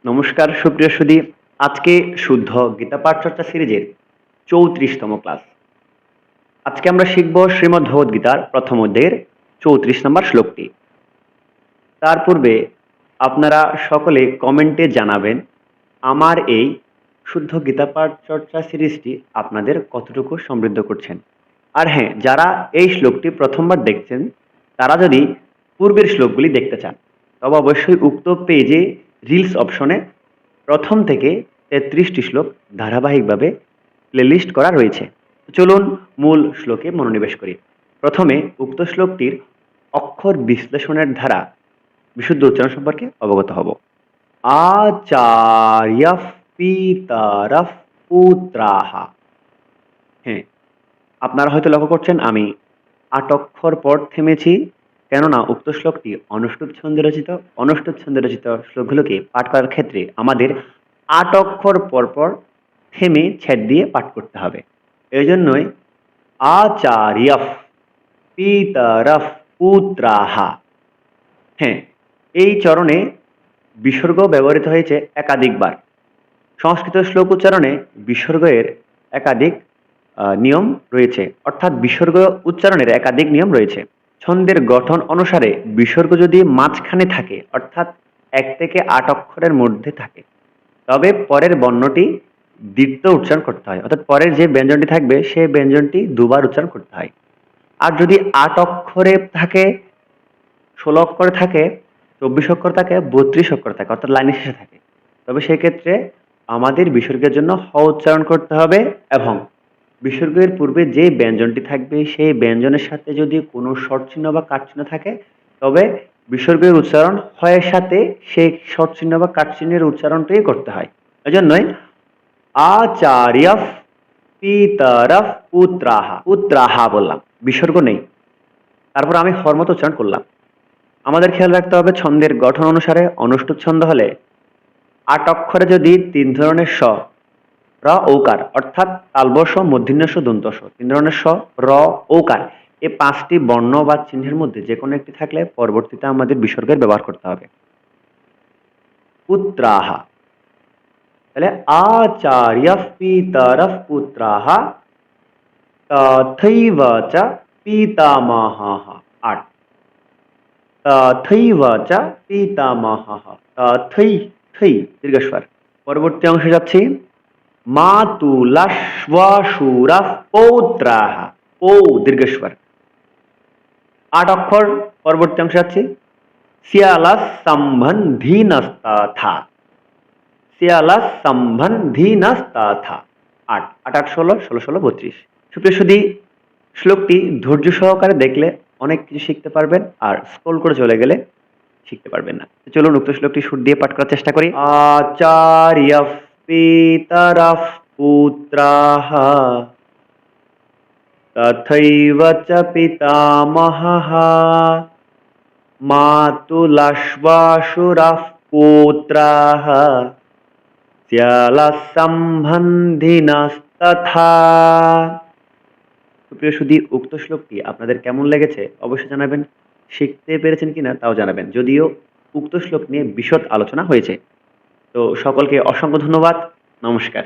নমস্কার সুপ্রিয় সুধী। আজকে শুদ্ধ গীতা পাঠ চর্চা সিরিজের ৩৪তম ক্লাস। আজকে আমরা শিখব শ্রীমদ্ ভগবদ গীতার প্রথম অধ্যায়ের ৩৪ নম্বর শ্লোকটি। তার পূর্বে আপনারা সকলে কমেন্টে জানাবেন আমার এই শুদ্ধ গীতা পাঠ চর্চা সিরিজটি আপনাদের কতটুকু সমৃদ্ধ করছেন। আর হ্যাঁ, যারা এই শ্লোকটি প্রথমবার দেখছেন তারা যদি পূর্বের শ্লোকগুলি দেখতে চান তবে অবশ্যই উক্ত পেজে রিলস অপশনে প্রথম থেকে ৩৩টি শ্লোক ধারাবাহিকভাবে প্লেলিস্ট করা রয়েছে। চলুন মূল শ্লোকে মনোনিবেশ করি। প্রথমে উক্ত শ্লোকটির অক্ষর বিশ্লেষণের ধারা বিশুদ্ধ উচ্চারণ সম্পর্কে অবগত হব। আচার্য পিতরঃ পুত্রাঃ। হ্যাঁ, আপনারা হয়তো লক্ষ্য করছেন আমি ৮ অক্ষর পর থেমেছি, কেননা উক্ত শ্লোকটি অনুষ্ঠুপ ছন্দে রচিত। অনুষ্ঠুপ ছন্দে রচিত শ্লোকগুলোকে পাঠ করার ক্ষেত্রে আমাদের ৮ অক্ষর পরপর থেমে ছেদ দিয়ে পাঠ করতে হবে। এই জন্যই আচার্য পিতরঃ পুত্রাঃ। হ্যাঁ, এই চরণে বিসর্গ ব্যবহৃত হয়েছে একাধিকবার। সংস্কৃত শ্লোক উচ্চারণে বিসর্গের একাধিক নিয়ম রয়েছে, অর্থাৎ বিসর্গ উচ্চারণের একাধিক নিয়ম রয়েছে। ছন্দের গঠন অনুসারে বিসর্গ যদি মাঝখানে থাকে, অর্থাৎ ১ থেকে ৮ অক্ষরের মধ্যে থাকে, তবে পরের বর্ণটি দ্বিতীয় উচ্চারণ করতে হয়, অর্থাৎ পরের যে ব্যঞ্জনটি থাকবে সেই ব্যঞ্জনটি দুবার উচ্চারণ করতে হয়। আর যদি ৮ অক্ষরে থাকে, ১৬ অক্ষরে থাকে, ২৪ অক্ষর থাকে, ৩২ অক্ষর থাকে, অর্থাৎ লাইনের শেষে থাকে, তবে সেক্ষেত্রে আমাদের বিসর্গের জন্য হ উচ্চারণ করতে হবে এবং বিসর্গের পূর্বে যে ব্যঞ্জনটি থাকবে সেই ব্যঞ্জনের সাথে যদি কোনো শর্ট চিহ্ন বা কাট চিহ্ন থাকে, তবে বিসর্গের উচ্চারণ হয়ের সাথে সেই শর্ট চিহ্ন বা কাট চিহ্নের উচ্চারণটাই করতে হয়। এজন্যই আচার্য পিতরঃ পুত্রাঃ, পুত্রাঃ বললাম, বিসর্গ নেই। তারপর আমি হরমত উচ্চারণ করলাম। আমাদের খেয়াল রাখতে হবে ছন্দের গঠন অনুসারে অনুষ্ঠুপ ছন্দ হলে ৮ অক্ষরে যদি ৩ ধরনের স, র, ঔকার, অর্থাৎ তালবস্য, মূর্ধন্য ষ, দন্ত স, ৩ ধরনের স, র, ঔকার, এই ৫টি বর্ণ বা চিহ্নের মধ্যে যে কোনো একটি থাকলে পরবর্তীতে আমাদের বিসর্গের ব্যবহার করতে হবে। পুত্রাঃ, তাহলে আচার্য পিতরঃ পুত্রাঃ তথৈব চ পিতামহঃ। ৮, তথৈব চ পিতামহঃ। তথৈ, থৈ দীর্ঘস্বর। পরবর্তী অংশে যাচ্ছি। মাতুলাশ্বাশুরঃ পৌত্রাঃ। পৌ দীর্ঘস্বর। ৮ অক্ষর। পরবর্তী অংশে যাচ্ছি। শিয়ালঃ সম্বন্ধীনস্তথা। শিয়ালঃ সম্বন্ধীনস্তথা। ৮, ৮, ৮, ১৬, ১৬, ১৬, ৩২। সুপ্রিয় সুধী, শ্লোকটি ধৈর্য সহকারে দেখলে অনেক কিছু শিখতে পারবেন, আর স্ক্রল করে চলে গেলে শিখতে পারবেন না। চলুন উক্ত শ্লোকটি সুর দিয়ে পাঠ করার চেষ্টা করি। আচার্য পিতরঃ পুত্রাঃ তথৈব চ পিতামহঃ মাতুলাশ্বাশুরঃ পৌত্রাঃ শ্যালঃ সম্বন্ধিনস্তথা। সুপ্রিয় সুধী, উক্ত শ্লোকটি আপনাদের কেমন লেগেছে অবশ্যই জানাবেন। শিখতে পেরেছেন কিনা তাও জানাবেন, যদিও উক্ত শ্লোক নিয়ে বিশদ আলোচনা হয়েছে। তো সকলকে অসংখ্য ধন্যবাদ। নমস্কার।